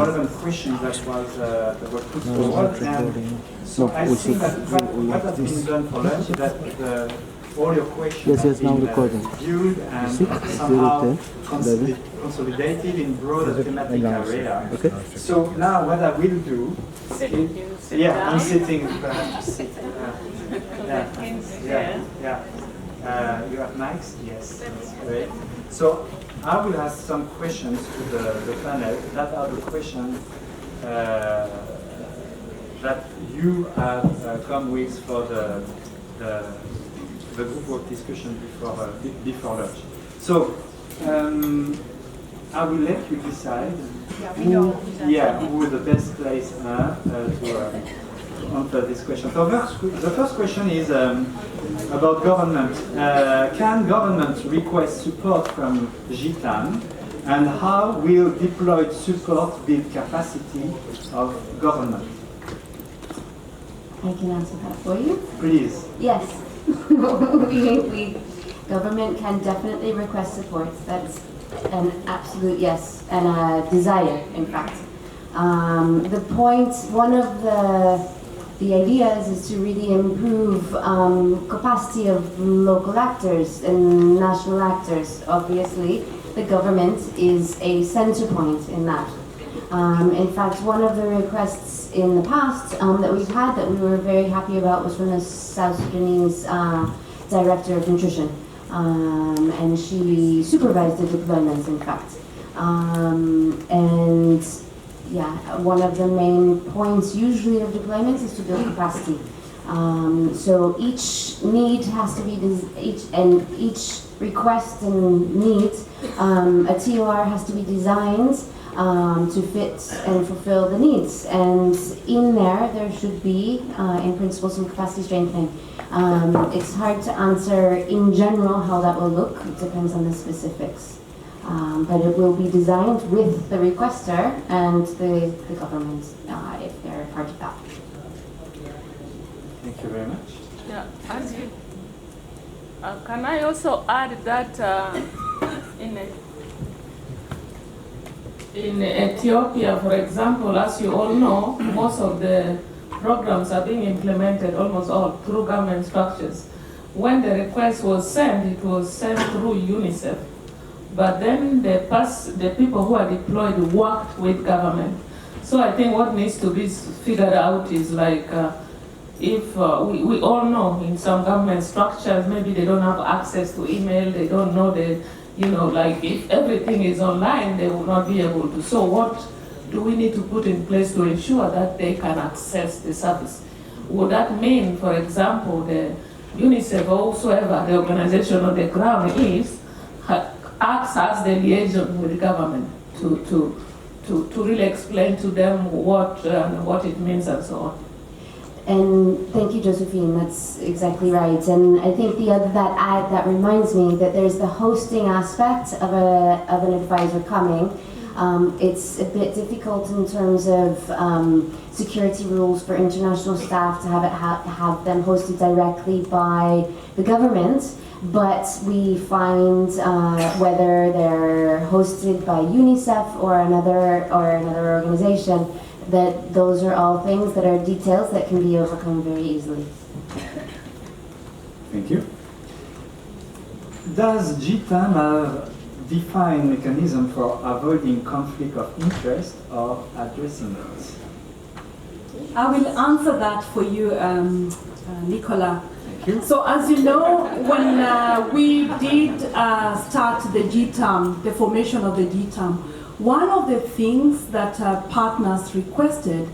relevant question that was put forward. And so I think that what has been done for lunch is that all your questions have been viewed and somehow consolidated in broader thematic area. Okay. So now what I will do, I'm sitting. You have mics? Yes, that's great. So I will ask some questions to the panel. That are the questions that you have come with for the group work discussion before lunch. So I will let you decide who the best place to answer this question. So the first question is about government. Can government request support from GTAM, and how will deployed support build capacity of government? I can answer that for you. Please. Yes. Government can definitely request support. That's an absolute yes, and a desire, in fact. The point, one of the ideas is to really improve capacity of local actors and national actors. Obviously, the government is a center point in that. In fact, one of the requests in the past that we've had that we were very happy about was from the South Sudanese Director of Nutrition. And she supervised the deployments, in fact. And yeah, one of the main points usually of deployments is to build capacity. So each need has to be, each request and need, a TOR has to be designed to fit and fulfill the needs. And in there should be, in principle, some capacity strengthening. It's hard to answer in general how that will look. It depends on the specifics. But it will be designed with the requester and the government if they're part of that. Thank you very much. Yeah, can I also add that in Ethiopia, for example, as you all know, most of the programs are being implemented almost all through government structures. When the request was sent, it was sent through UNICEF. But then the people who are deployed worked with government. So I think what needs to be figured out is like, if we all know in some government structures, maybe they don't have access to email, they don't know like if everything is online, they will not be able to. So what do we need to put in place to ensure that they can access the service? Would that mean, for example, the UNICEF or whoever the organization on the ground is, acts as the liaison with the government to really explain to them what it means and so on? And thank you, Josephine. That's exactly right. And I think that reminds me that there's the hosting aspect of an advisor coming. It's a bit difficult in terms of security rules for international staff to have them hosted directly by the government. But we find whether they're hosted by UNICEF or another organization, that those are all things that are details that can be overcome very easily. Thank you. Does GTAM have defined mechanism for avoiding conflict of interest or addressing it? I will answer that for you, Nicola. Thank you. So as you know, when we did start the GTAM, the formation of the GTAM, one of the things that partners requested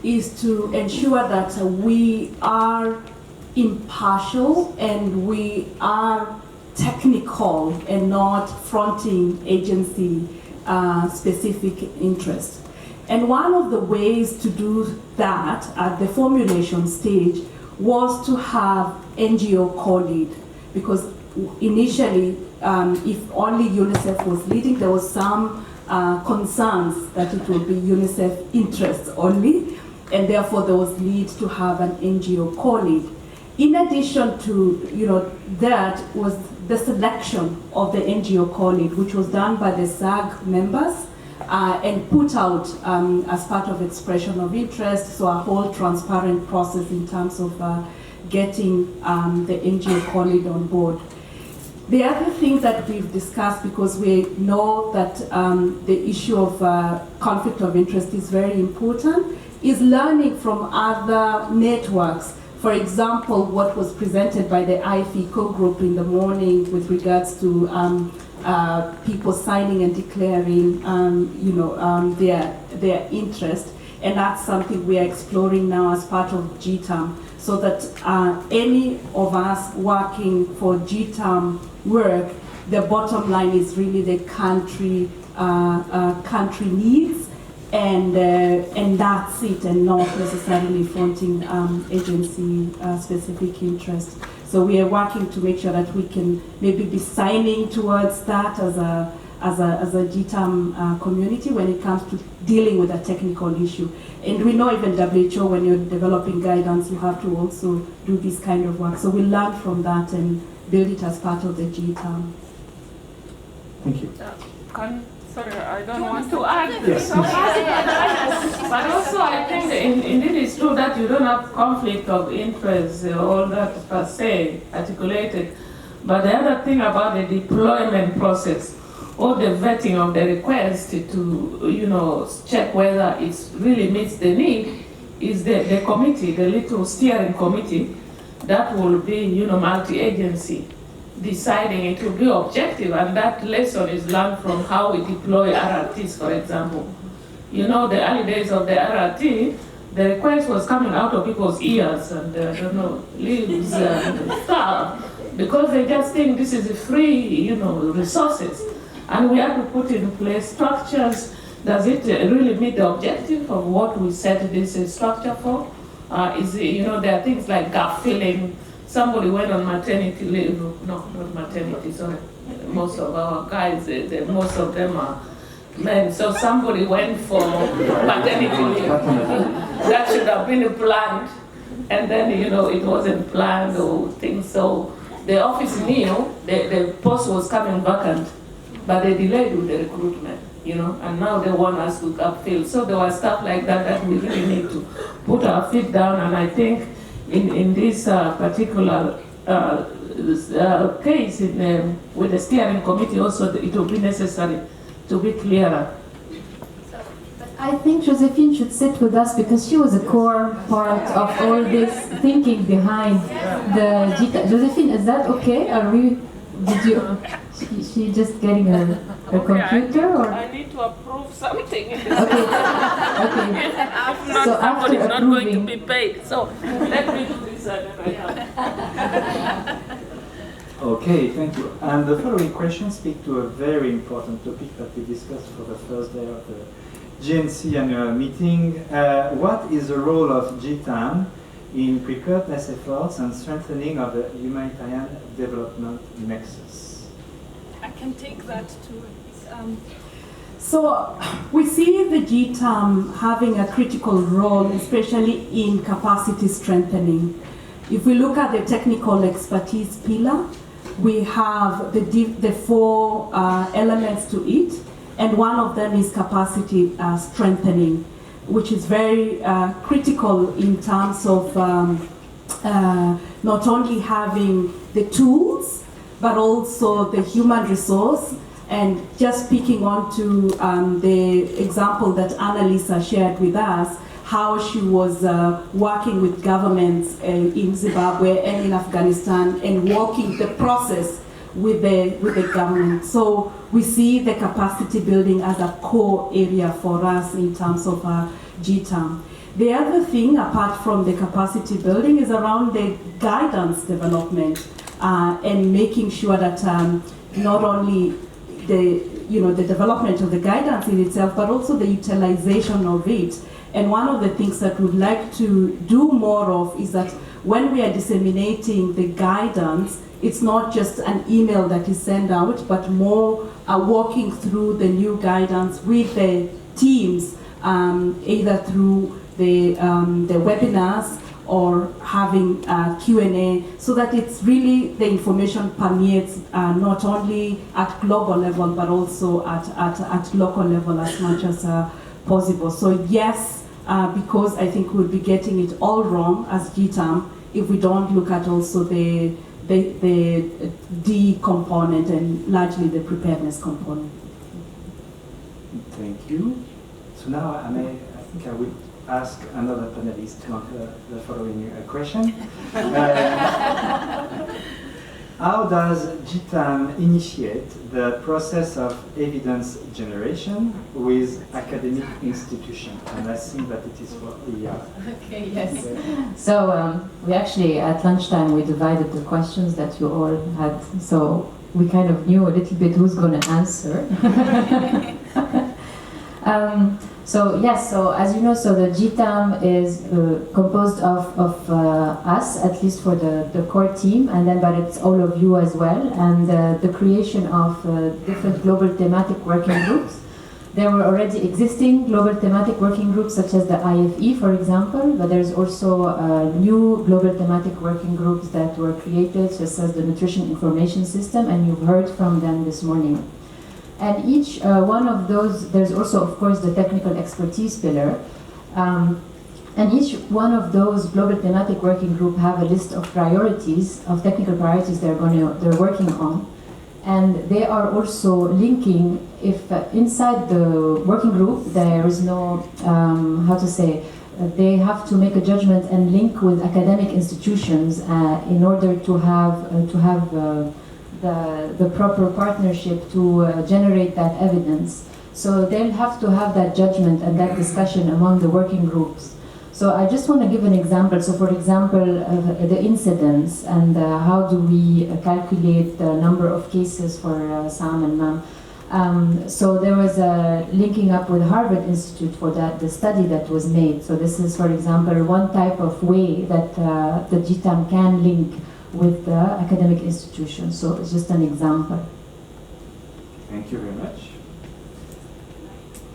is to ensure that we are impartial and we are technical and not fronting agency specific interest. And one of the ways to do that at the formulation stage was to have NGO co-lead, because initially, if only UNICEF was leading, there was some concerns that it would be UNICEF interests only, and therefore there was need to have an NGO co-lead. In addition to that was the selection of the NGO co-lead, which was done by the SAG members, and put out as part of expression of interest, so a whole transparent process in terms of getting the NGO colleague on board. The other thing that we've discussed, because we know that the issue of conflict of interest is very important, is learning from other networks. For example, what was presented by the IFECO group in the morning with regards to people signing and declaring their interest. And that's something we are exploring now as part of GTAM, so that any of us working for GTAM work, the bottom line is really the country needs, and that's it, and not necessarily fronting agency specific interest. So we are working to make sure that we can maybe be signing towards that as a GTAM community when it comes to dealing with a technical issue. And we know even WHO, when you're developing guidance, you have to also do this kind of work. So we learn from that and build it as part of the GTAM. Thank you. Sorry, I don't want to add. Yes. But also I think indeed it's true that you don't have conflict of interest, all that per se articulated. But the other thing about the deployment process or the vetting of the request to check whether it really meets the need is the committee, the little steering committee that will be multi-agency, deciding it will be objective, and that lesson is learned from how we deploy RRTs, for example. The early days of the RRT, the request was coming out of people's ears and leaves and stuff, because they just think this is a free, resources. And we have to put in place structures. Does it really meet the objective of what we set this structure for? There are things like gap filling. Somebody went on maternity leave. No, not maternity, sorry. Most of our guys, most of them are men. So somebody went for maternity leave. That should have been planned. And then, it wasn't planned or things. So the office knew the post was coming vacant, but they delayed with the recruitment, and now they want us to upfill. So there was stuff like that we really need to put our feet down, and I think in this particular case with the steering committee also, it will be necessary to be clearer. I think Josephine should sit with us because she was a core part of all this thinking behind the GTAM. Josephine, is that okay? She just getting her computer, or? I need to approve something in this. Okay. If not, So somebody is not going to approving. be paid. So let me do this and then I have. Okay, thank you. And the following questions speak to a very important topic that we discussed for the first day of the GNC annual meeting. What is the role of GTAM in preparedness efforts and strengthening of the humanitarian development nexus? I can take that too. So we see the GTAM having a critical role, especially in capacity strengthening. If we look at the technical expertise pillar, we have the four elements to it, and one of them is capacity strengthening, which is very critical in terms of not only having the tools, but also the human resource. And just speaking on to the example that Annalisa shared with us, how she was working with governments in Zimbabwe and in Afghanistan and walking the process with the government. So we see the capacity building as a core area for us in terms of GTAM. The other thing, apart from the capacity building, is around the guidance development and making sure that not only the development of the guidance in itself, but also the utilization of it. And one of the things that we'd like to do more of is that when we are disseminating the guidance, it's not just an email that is sent out, but more walking through the new guidance with the teams, either through the webinars or having Q&A, so that it's really the information permeates not only at global level but also at local level as much as possible. So yes, because I think we'll be getting it all wrong as GTAM if we don't look at also the D component and largely the preparedness component. Thank you. So now I think I will ask another panelist to answer the following question. How does GTAM initiate the process of evidence generation with academic institutions? And I think that it is for Ilya. Okay, yes. So we actually, at lunchtime, we divided the questions that you all had. So we kind of knew a little bit who's going to answer. So yes, so as you know, so the GTAM is composed of us, at least for the core team, and then but it's all of you as well, and the creation of different global thematic working groups. There were already existing global thematic working groups such as the IFE, for example, but there's also new global thematic working groups that were created, such as the Nutrition Information System, and you've heard from them this morning. And each one of those, there's also, of course, the technical expertise pillar. And each one of those global thematic working group have a list of priorities, of technical priorities they're working on. And they are also linking, if inside the working group there is no, how to say, they have to make a judgment and link with academic institutions in order to have the proper partnership to generate that evidence. So they'll have to have that judgment and that discussion among the working groups. So I just want to give an example. So for example, the incidence and how do we calculate the number of cases for Sam and Mam. So there was a linking up with Harvard Institute for the study that was made. So this is, for example, one type of way that the GTAM can link with the academic institutions. So it's just an example. Thank you very much.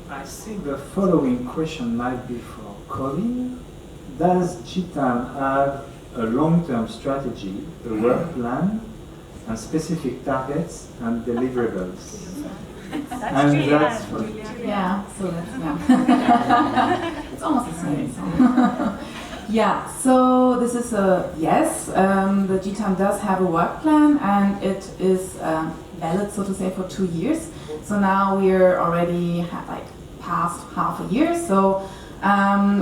I think the following question might be for Colin. Does GTAM have a long-term strategy, a work plan, and specific targets and deliverables? That's for yeah, so that's, yeah. It's almost the same. So. Yeah, so this is a yes. The GTAM does have a work plan, and it is valid, so to say, for 2 years. So now we're already past half a year. So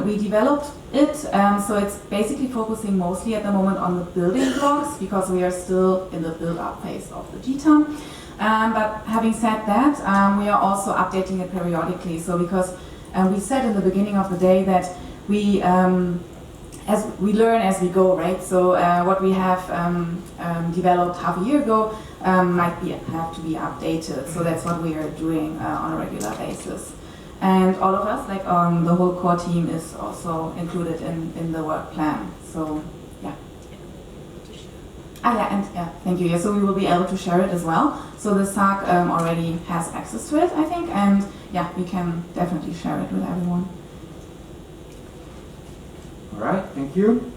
we developed it. So it's basically focusing mostly at the moment on the building blocks because we are still in the build-up phase of the GTAM. But having said that, we are also updating it periodically. So because we said in the beginning of the day that we as we learn as we go, right? So what we have developed half a year ago might have to be updated. So that's what we are doing on a regular basis. And all of us, like the whole core team, is also included in the work plan. So yeah. Thank you. Yeah, so we will be able to share it as well. So the SAC already has access to it, I think, and yeah, we can definitely share it with everyone. All right, thank you.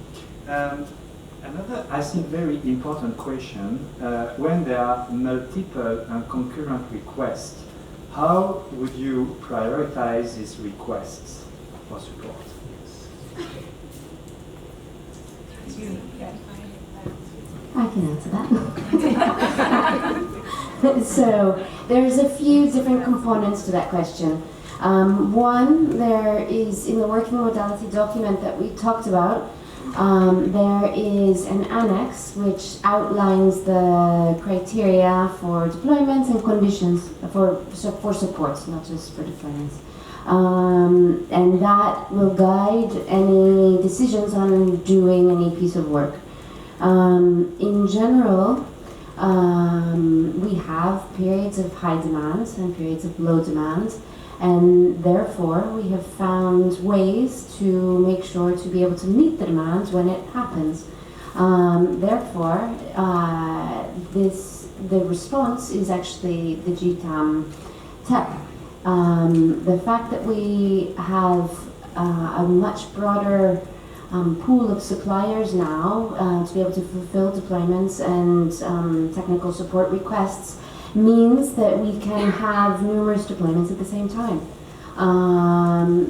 Another, I think, very important question, when there are multiple and concurrent requests, how would you prioritize these requests for support? I can answer that. So there's a few different components to that question. One, there is in the working modality document that we talked about, there is an annex which outlines the criteria for deployments and conditions for support, not just for deployments. And that will guide any decisions on doing any piece of work. In general, we have periods of high demand and periods of low demand. And therefore, we have found ways to make sure to be able to meet the demand when it happens. Therefore, the response is actually the GTAM tab. The fact that we have a much broader pool of suppliers now to be able to fulfill deployments and technical support requests means that we can have numerous deployments at the same time.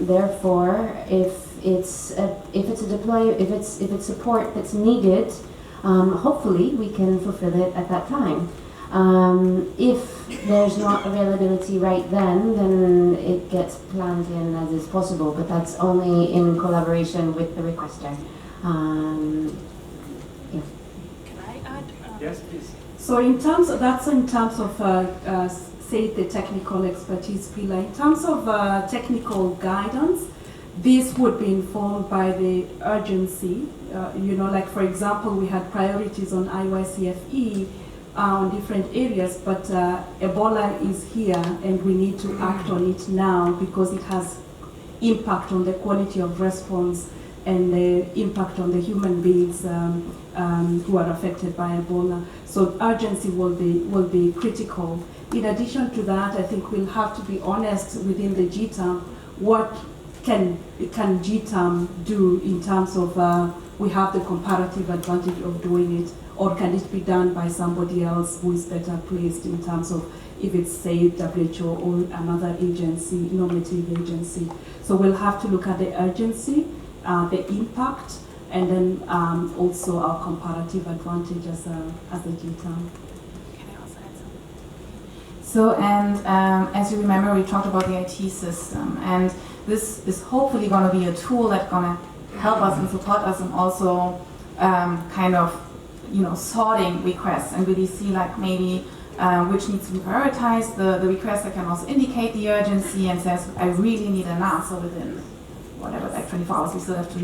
Therefore, if it's support that's needed, hopefully we can fulfill it at that time. If there's not availability right then it gets planned in as is possible, but that's only in collaboration with the requester. Yeah. Can I add? Yes, please. So in terms of, say the technical expertise pillar, in terms of technical guidance, this would be informed by the urgency. Like for example, we had priorities on IYCFE on different areas, but Ebola is here and we need to act on it now because it has impact on the quality of response and the impact on the human beings who are affected by Ebola. So urgency will be critical. In addition to that, I think we'll have to be honest within the GTAM. What can GTAM do in terms of we have the comparative advantage of doing it, or can it be done by somebody else who is better placed in terms of if it's, say, WHO or another agency, normative agency. So we'll have to look at the urgency, the impact, and then also our comparative advantage as a GTAM. Can I also add something? So, and as you remember, we talked about the IT system, and this is hopefully going to be a tool that's going to help us and support us in also kind of, sorting requests and really see like maybe which needs to be prioritized. The requester can also indicate the urgency and says, I really need an answer within whatever, like 24 hours. We still have to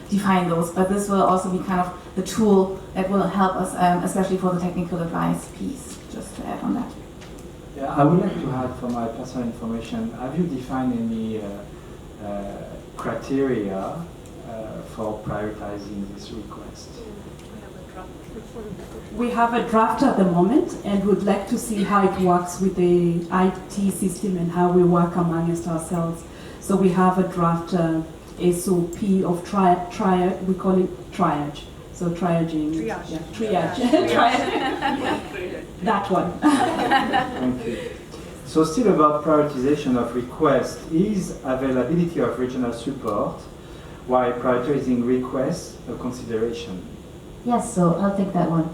define those, but this will also be kind of the tool that will help us, especially for the technical advice piece, just to add on that. Yeah, I would like to add for my personal information, have you defined any criteria for prioritizing this request? We have a draft at the moment and would like to see how it works with the IT system and how we work amongst ourselves. So we have a draft SOP of we call it triage. So triaging. Triage. Yeah, triage. Triage. That one. Thank you. So still about prioritization of requests, is availability of regional support while prioritizing requests a consideration? Yes, so I'll take that one.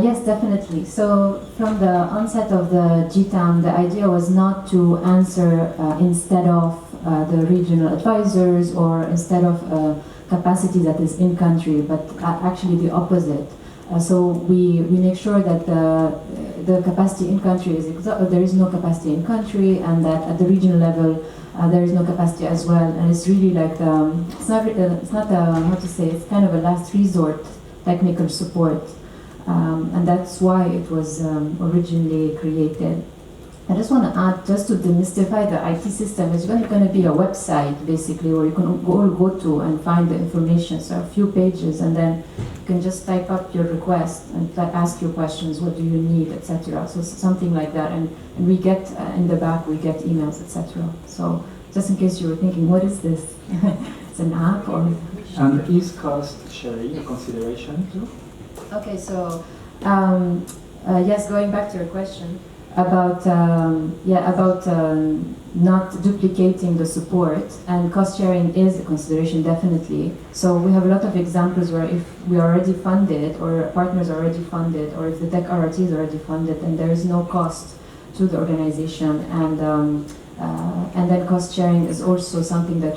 Yes, definitely. So from the onset of the GTAM, the idea was not to answer instead of the regional advisors or instead of capacity that is in country, but actually the opposite. So we make sure that the capacity in country there is no capacity in country, and that at the regional level there is no capacity as well. And it's really like it's not how to say, it's kind of a last resort technical support, and that's why it was originally created. I just want to add, just to demystify the IT system, it's going to be a website basically where you can all go to and find the information. So a few pages, and then you can just type up your request and ask your questions, what do you need, etc. So something like that, and we get in the back we get emails, etc. So just in case you were thinking, what is this? It's an app or? And is cost sharing a consideration too? Okay, so yes, going back to your question about not duplicating the support, and cost sharing is a consideration, definitely. So we have a lot of examples where if we are already funded, or partners are already funded, or if the tech RRT is already funded, then there is no cost to the organization, and then cost sharing is also something that